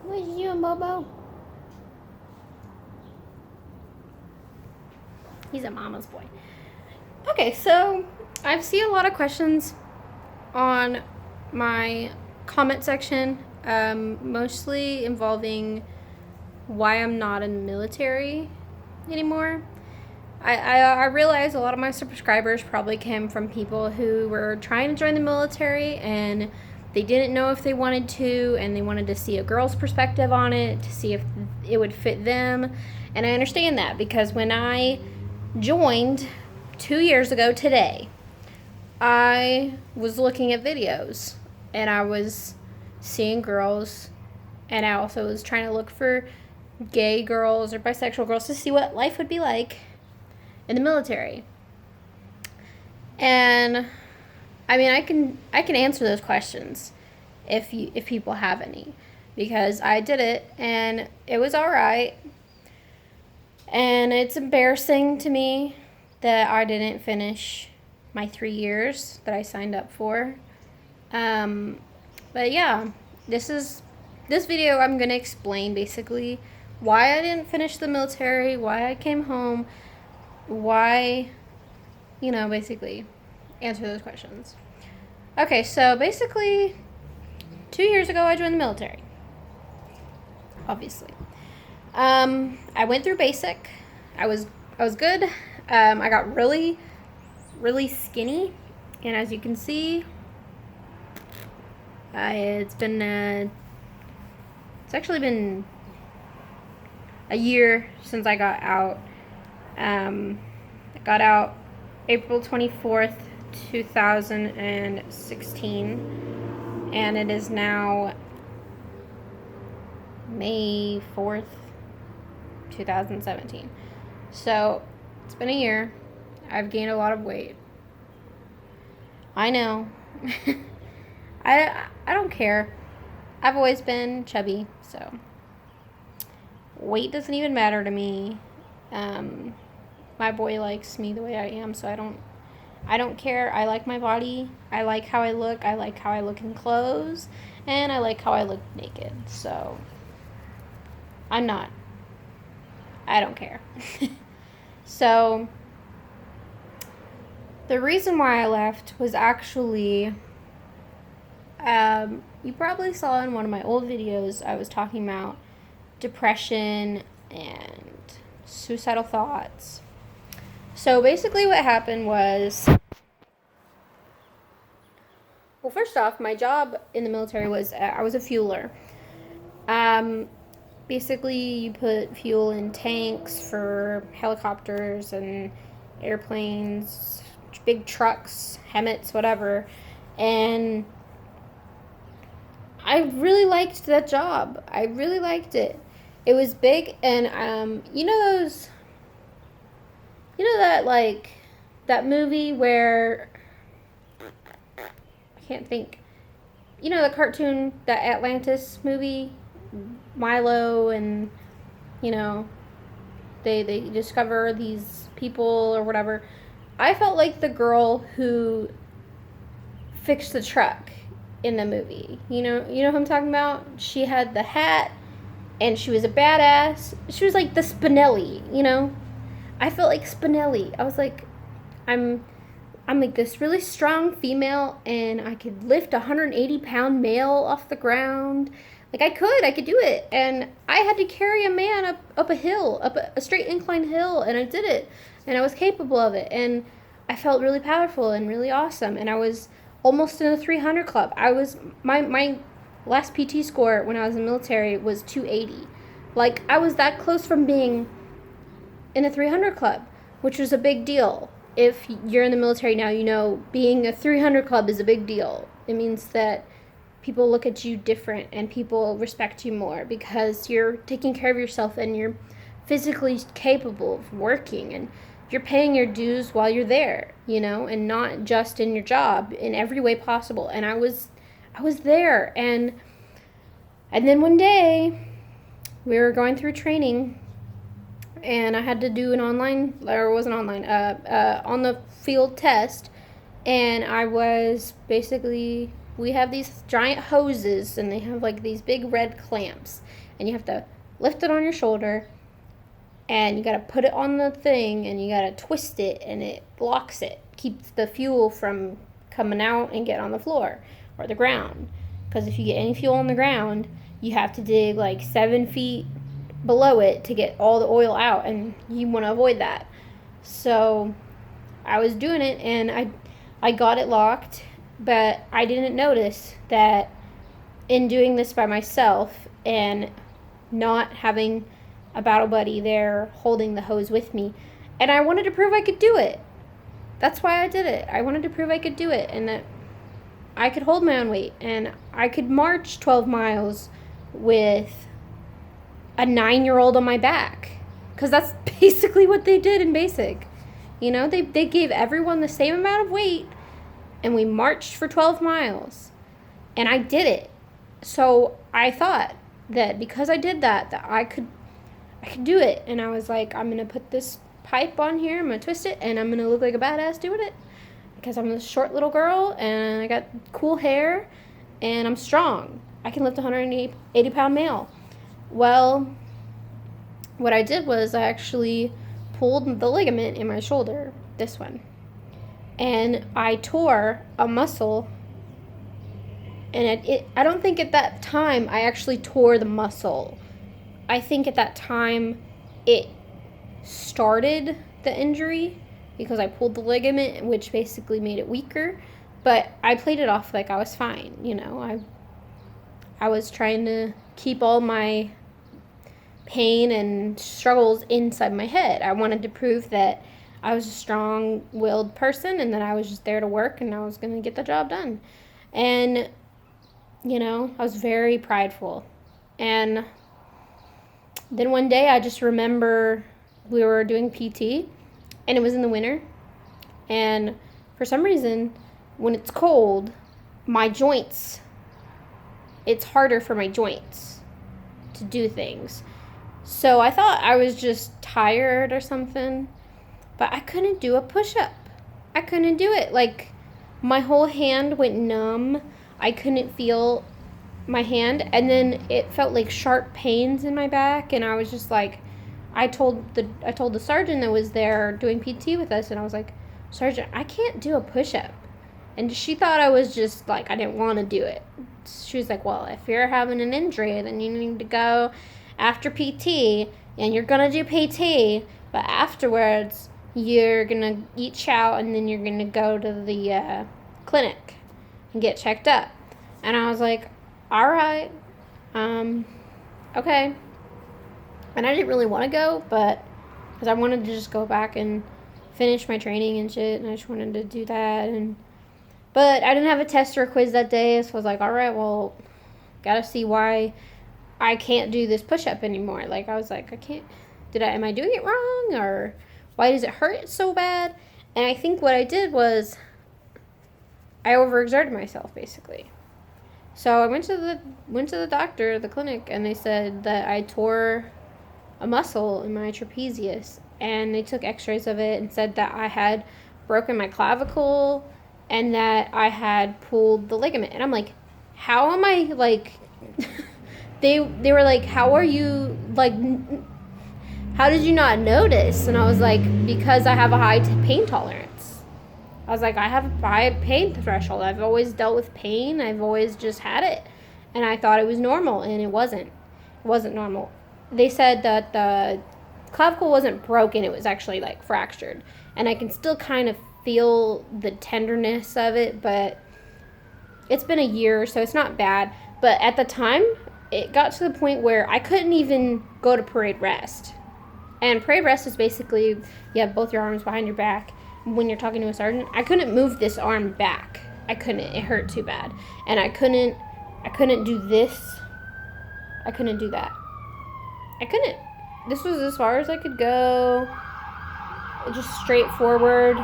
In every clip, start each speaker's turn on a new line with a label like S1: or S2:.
S1: What you doing, Bobo? He's a mama's boy. Okay, so I've seen a lot of questions on my comment section, mostly involving why I'm not in the military anymore. I realize a lot of my subscribers probably came from people who were trying to join the military and they didn't know if they wanted to, and they wanted to see a girl's perspective on it to see if it would fit them. And I understand that, because when I joined 2 years ago today, I was looking at videos and I was seeing girls, and I also was trying to look for gay girls or bisexual girls to see what life would be like in the military. And I mean, I can answer those questions if people have any, because I did it and it was all right. And it's embarrassing to me that I didn't finish my 3 years that I signed up for. But yeah, this video I'm going to explain basically why I didn't finish the military, why I came home, why, basically answer those questions. Okay, so basically 2 years ago I joined the military. Obviously. I went through basic. I was good. I got really, really skinny, and as you can see, it's actually been a year since I got out. I got out April 24th, 2016, and it is now May 4th, 2017. So it's been a year. I've gained a lot of weight. I know. I don't care. I've always been chubby, so weight doesn't even matter to me. My boy likes me the way I am, so I don't care. I like my body. I like how I look. I like how I look in clothes, and I like how I look naked. So I don't care. So the reason why I left was actually, you probably saw in one of my old videos, I was talking about depression and suicidal thoughts. So basically what happened was, well, first off, my job in the military was, I was a fueler. Basically, you put fuel in tanks for helicopters and airplanes, big trucks, HEMTTs, whatever. And I really liked that job. I really liked it. It was big, and that movie where, I can't think. The cartoon, that Atlantis movie, Milo, and they discover these people or whatever. I felt like the girl who fixed the truck in the movie. You know who I'm talking about? She had the hat and she was a badass. She was like the Spinelli, I felt like Spinelli. I was like, I'm like this really strong female, and I could lift a 180-pound male off the ground. Like, I could do it. And I had to carry a man up a hill, up a straight incline hill, and I did it. And I was capable of it. And I felt really powerful and really awesome. And I was almost in the 300 club. My last PT score when I was in the military was 280. Like, I was that close from being in a 300 club, which was a big deal. If you're in the military now, being a 300 club is a big deal. It means that people look at you different and people respect you more because you're taking care of yourself and you're physically capable of working, and you're paying your dues while you're there, and not just in your job, in every way possible. And I was there, and then one day we were going through training, and I had to do on the field test, and I was basically we have these giant hoses, and they have like these big red clamps, and you have to lift it on your shoulder, and you got to put it on the thing, and you got to twist it, and it blocks it, keeps the fuel from coming out and get on the floor or the ground. Because if you get any fuel on the ground, you have to dig like 7 feet below it to get all the oil out, and you want to avoid that. So I was doing it, and I got it locked, but I didn't notice that in doing this by myself and not having a battle buddy there holding the hose with me, and I wanted to prove I could do it. That's why I did it. I wanted to prove I could do it, and that I could hold my own weight, and I could march 12 miles with a 9-year-old on my back, because that's basically what they did in basic. You know, they gave everyone the same amount of weight, and we marched for 12 miles, and I did it. So I thought that because I did that I could do it, and I was like, I'm going to put this pipe on here, I'm going to twist it, and I'm going to look like a badass doing it, because I'm a short little girl, and I got cool hair, and I'm strong. I can lift a 180-pound male. Well, what I did was I actually pulled the ligament in my shoulder, this one, and I tore a muscle, and I don't think at that time I actually tore the muscle. I think at that time it started the injury because I pulled the ligament, which basically made it weaker, but I played it off like I was fine, you know. I was trying to keep all my pain and struggles inside my head. I wanted to prove that I was a strong-willed person, and that I was just there to work, and I was going to get the job done. And, you know, I was very prideful. And then one day I just remember we were doing PT, and it was in the winter, and for some reason, when it's cold, my joints, it's harder for my joints to do things. So I thought I was just tired or something, but I couldn't do a push-up. I couldn't do it. Like, my whole hand went numb. I couldn't feel my hand, and then it felt like sharp pains in my back, and I was just like, I told the sergeant that was there doing PT with us, and I was like, Sergeant, I can't do a push-up. And she thought I was just like, I didn't want to do it. She was like, well, if you're having an injury, then you need to go after PT, and you're going to do PT, but afterwards, you're going to eat chow, and then you're going to go to the clinic and get checked up. And I was like, all right, okay. And I didn't really want to go, but because I wanted to just go back and finish my training and shit, and I just wanted to do that. But I didn't have a test or a quiz that day, so I was like, all right, well, gotta see why I can't do this push-up anymore. Like, I was like, I can't, am I doing it wrong, or why does it hurt so bad? And I think what I did was I overexerted myself, basically. So I went to the doctor, the clinic, and they said that I tore a muscle in my trapezius, and they took x-rays of it and said that I had broken my clavicle and that I had pulled the ligament. And I'm like, how am I, like, they were like, how are you, like, how did you not notice? And I was like, because I have a high pain tolerance. I was like, I have a high pain threshold. I've always dealt with pain. I've always just had it. And I thought it was normal, and it wasn't. It wasn't normal. They said that the clavicle wasn't broken. It was actually, like, fractured. And I can still kind of feel the tenderness of it, but it's been a year, so it's not bad. But at the time, it got to the point where I couldn't even go to parade rest. And parade rest is basically, you have both your arms behind your back when you're talking to a sergeant. I couldn't move this arm back. I couldn't. It hurt too bad. And I couldn't do this. I couldn't do that. I couldn't. This was as far as I could go. Just straight forward.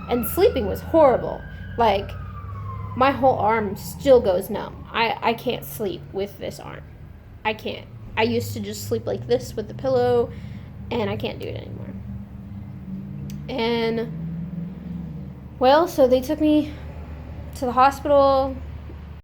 S1: And sleeping was horrible. Like, my whole arm still goes numb. I can't sleep with this arm. I can't. I used to just sleep like this with the pillow, and I can't do it anymore. And, well, so they took me to the hospital.